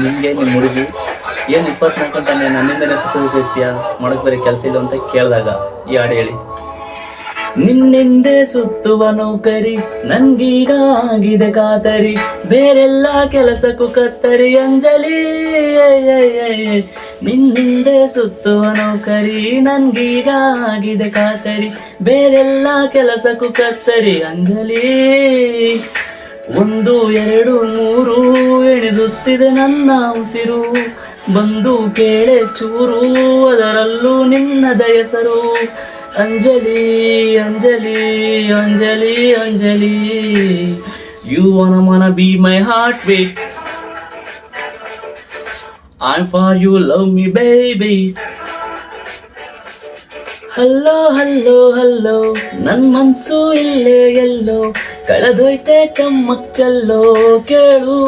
ನಿಮಗೆ ನಿಮ್ಮ ಹುಡುಗಿ ಏನು 24 ಗಂಟೆ ನನ್ನಿಂದನೇ ಸುತ್ತಿರ್ತೀಯ, ಮಾಡಕ್ಕೆ ಬರೀ ಕೆಲಸ ಇಲ್ಲ ಅಂತ ಕೇಳಿದಾಗ ಈ ಹಾಡು ಹೇಳಿ. ನಿನ್ನಿಂದೆ ಸುತ್ತುವ ನೌಕರಿ ನನ್ಗೀಗ ಆಗಿದೆ ಖಾತರಿ, ಬೇರೆಲ್ಲ ಕೆಲಸಕ್ಕೂ ಕತ್ತರಿ ಅಂಜಲಿ. ನಿನ್ನಿಂದೆ ಸುತ್ತುವ ನೌಕರಿ ನನ್ಗೀಗ ಆಗಿದೆ ಖಾತರಿ, ಬೇರೆಲ್ಲ ಕೆಲಸಕ್ಕೂ ಕತ್ತರಿ ಅಂಜಲಿ. 1 2 3 ಎಣಿಸುತ್ತಿದೆ ನನ್ನ ಉಸಿರು, ಬಂದು ಕೇಳೆ ಚೂರು ಅದರಲ್ಲೂ ನಿನ್ನದ ಹೆಸರು. Anjali Anjali Anjali Anjali, you wanna be my heartbeat, I'm for you, love me baby. Hello hello hello ನನ್ ಮನ್ಸು ಇಲ್ಲೇ ಎಲ್ಲೋ, ಕಳೆದೋಯ್ತೆ ಚಮ್ಮಕ್ ಚೆಲ್ಲೋ ಕೇಳು.